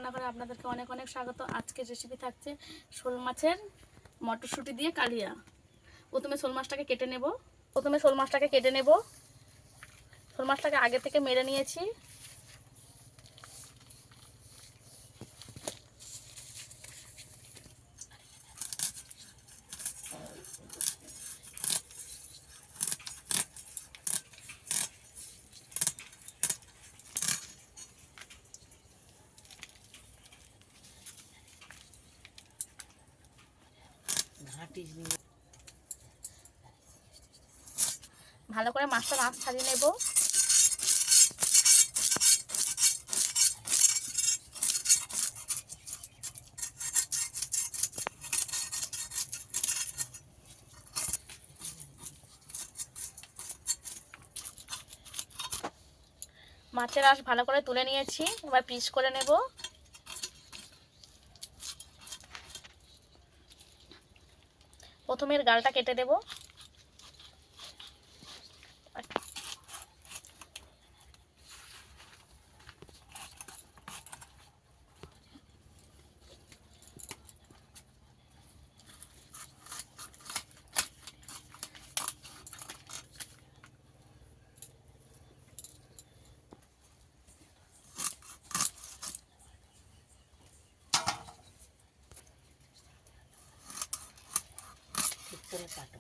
রান্নাঘরে আপনাদেরকে অনেক অনেক স্বাগত। আজকের রেসিপি থাকছে শোল মাছের মটরশুঁটি দিয়ে কালিয়া। প্রথমে শোল মাছটাকে কেটে নেব। শোল মাছটাকে আগে থেকে মেরে নিয়েছি। ভালো করে মাছটা মাছ ছাড়িয়ে নেব। মাছের আঁশ ভালো করে তুলে নিয়েছি, এবার পিস করে নেব। প্রথমে এর গালটা কেটে দেব। কাটো।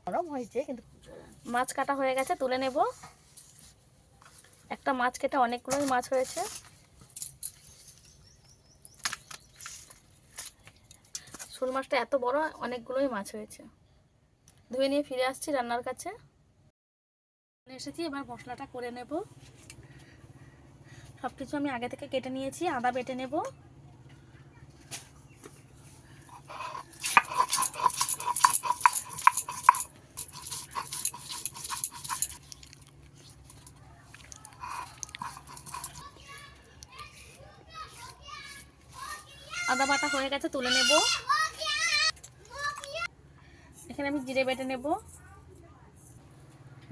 গরম হয়েছে, কিন্তু মাছ কাটা হয়ে গেছে, তুলে নেব। একটা মাছ কেটে অনেকগুলোই মাছ হয়েছে। শোল মাছটা এত বড়, অনেকগুলোই মাছ হয়েছে। ধুয়ে নিয়ে ফিরে আসছি রান্নার কাছে। এসেছি, এবার মশলাটা করে নেব। সব কিছু আমি আগে থেকে কেটে নিয়েছি। আদা বেটে নেব। আদা বাটা হয়ে গেছে, তুলে নেব। এখানে আমি জিরে বেটে নেব।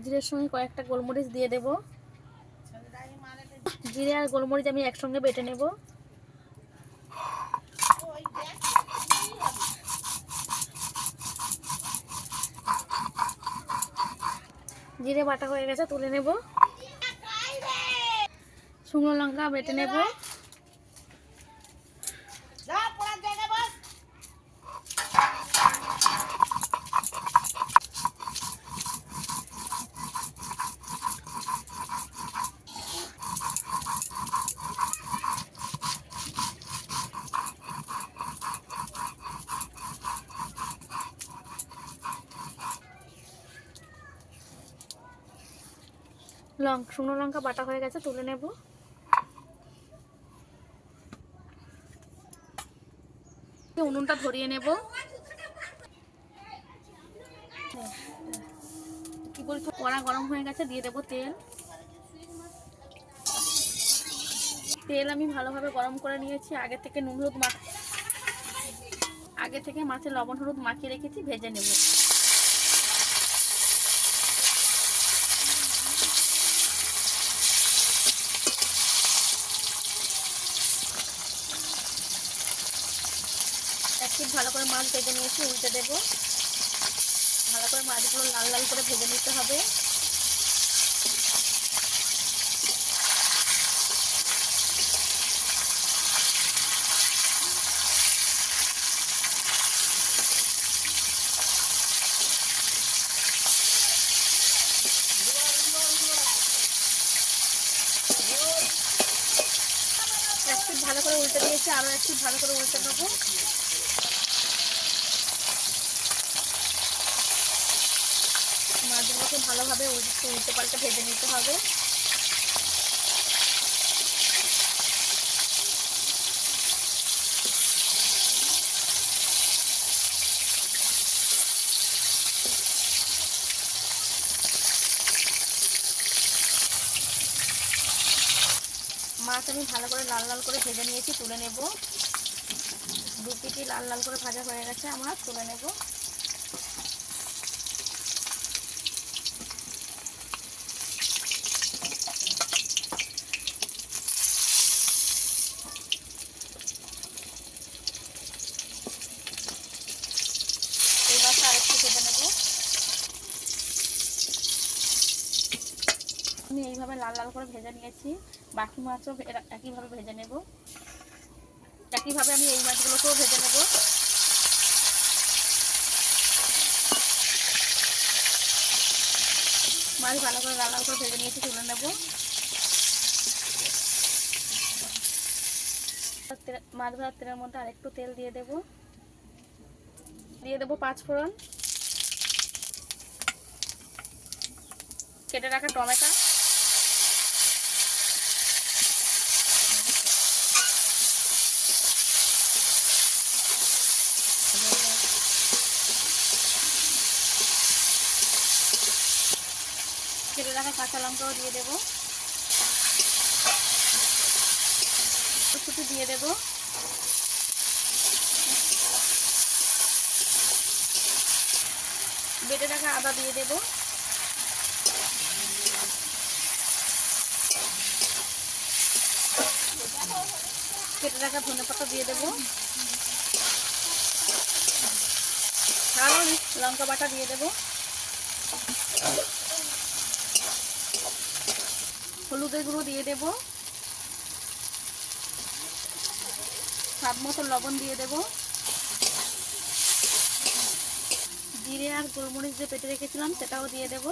জিরের সঙ্গে কয়েকটা গোলমরিচ দিয়ে দেব। জিরে আর গোলমরিচ আমি একসঙ্গে বেটে নেব। জিরে বাটা হয়ে গেছে, তুলে নেব। শুকনো লঙ্কা বেটে নেব। শুকনো লঙ্কা বাটা হয়ে গেছে, তুলে নেব। উনুনটা ধরিয়ে নেব। কি বলছো, কড়া গরম হয়ে গেছে, দিয়ে দেব তেল। তেল আমি ভালোভাবে গরম করে নিয়েছি। আগে থেকে মাছে লবণ হলুদ মাখিয়ে রেখেছি, ভেজে নেব। এক পিঠ ভালো করে মাছ ভেজে নিয়েছি, উল্টে দেব। ভালো করে মাছগুলো লাল লাল করে ভেজে নিতে হবে। এক পিঠ ভালো করে উল্টে দিয়েছি, আরও এক পিঠ ভালো করে উল্টে নেবো। মাছগুলোকে ভালোভাবে উল্টে পাল্টে ভেজে নিতে হবে। মাছ আমি ভালো করে লাল লাল করে ভেজে নিয়েছি, তুলে নেব। দু পিঠি লাল লাল করে ভাজা হয়ে গেছে, আমরা তুলে নেব। এই মাছটা আরেকটু ভেজে নেব। আমি এইভাবে লাল লাল করে ভেজে নিয়েছি, বাকি মাছও একইভাবে ভেজে নেব। একইভাবে আমি এই মাছগুলোকেও ভেজে নেব। মাছ ভালো করে লাল লাল করে ভেজে নিয়েছি, তুলে নেব। মাছ ভাজার তেলের মধ্যে আরেকটু তেল দিয়ে দেব। দিয়ে দেবো 5 ফোড়ন, কেটে রাখা টমেটো, কেটে রাখা কাঁচা লঙ্কাও দিয়ে দেবো, একটু দিয়ে দেবো। বেটে রাখা আদা দিয়ে দেবো। কেটে রাখা ধনেপাতা দিয়ে দেবো। আর লঙ্কা বাটা দিয়ে দেবো। হলুদের গুঁড়ো দিয়ে দেবো। স্বাদ মতো লবণ দিয়ে দেবো। জিরে আর গোলমরিচ যে পেটে রেখেছিলাম সেটাও দিয়ে দেবো।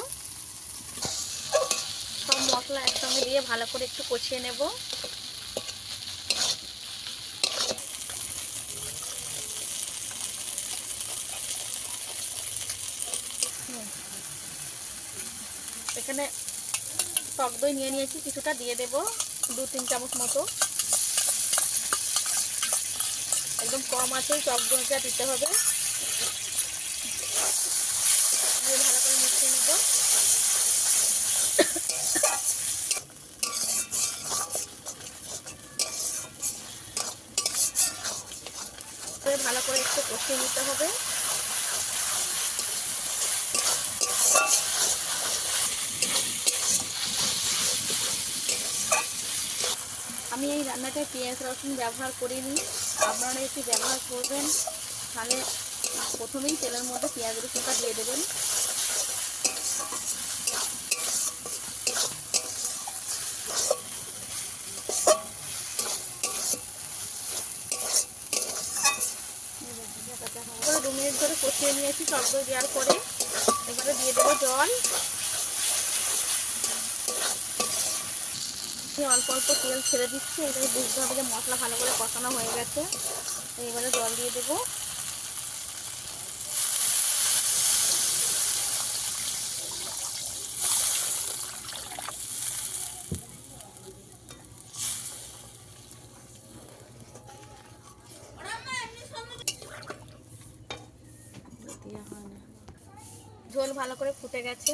সব মশলা একসঙ্গে দিয়ে ভালো করে একটু কষিয়ে নেব। এখানে টক দই নিয়ে নিয়েছি, কিছুটা দিয়ে দেব, 2-3 চামচ মতো। একদম কম আছে টক দইটা দিতে হবে। দিয়ে ভালো করে মিশিয়ে নেব। ভালো করে একটু কষিয়ে নিতে হবে। আমি এই রান্নাটায় পেঁয়াজ রসুন ব্যবহার করিনি, আপনারা একটু ব্যবহার করবেন। তাহলে প্রথমেই তেলের মধ্যে পেঁয়াজ রসুনটা দিয়ে দেবেন। এবারে 2 মিনিট ধরে কষিয়ে নিয়েছি টক দই দেওয়ার পরে। এবারে দিয়ে দেবো জল। অল্প অল্প তেল ছেড়ে দিচ্ছি, এটাই বুঝতে হবে যে মশলা ভালো করে কষানো হয়ে গেছে। এবারে জল দিয়ে দেবো। ঝোল ভালো করে ফুটে গেছে।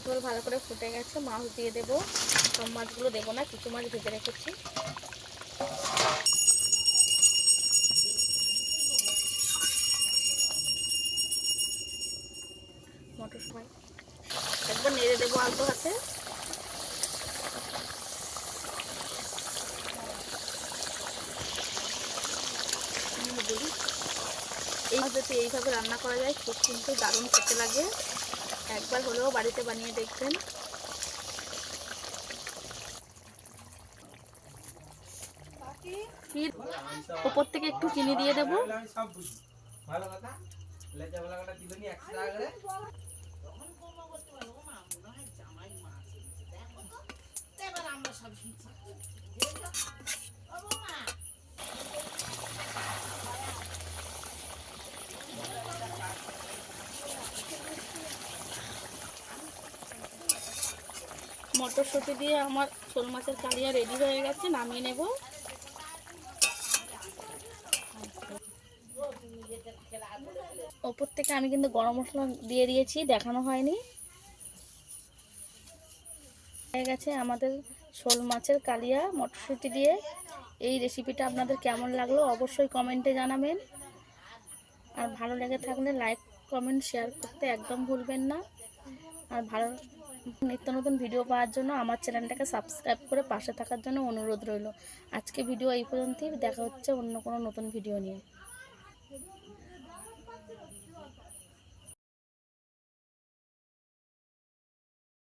ঝোল ভালো করে ফুটে গেছে, মাছ দিয়ে দেবো। সব মাছগুলো দেবো না, কিছু মাছ ভেজে রেখেছি। মটরশুঁটি একবার নেড়ে দেবো অল্প হাতে। যদি এইভাবে রান্না করা যায় খুব কিন্তু দারুণ খেতে লাগে। একবার হলেও বাড়িতে বানিয়ে দেখবেন। উপর থেকে একটু চিনি দিয়ে দেবো। মটরশুঁটি দিয়ে আমার শোল মাছের কালিয়া রেডি হয়ে গেছে, নামিয়ে নেব। ওপর থেকে আমি কিন্তু গরম মশলা দিয়ে দিয়েছি, দেখানো হয়নি। হয়ে গেছে আমাদের শোল মাছের কালিয়া মটরশুঁটি দিয়ে। এই রেসিপিটা আপনাদের কেমন লাগলো অবশ্যই কমেন্টে জানাবেন। আর ভালো লেগে থাকলে লাইক কমেন্ট শেয়ার করতে একদম ভুলবেন না। আর ভালো নিত্য নতুন ভিডিও পাওয়ার জন্য আমার চ্যানেলটাকে সাবস্ক্রাইব করে পাশে থাকার জন্য অনুরোধ রইল। আজকে ভিডিও এই পর্যন্তই, দেখা হচ্ছে অন্য কোনো নতুন ভিডিও নিয়ে।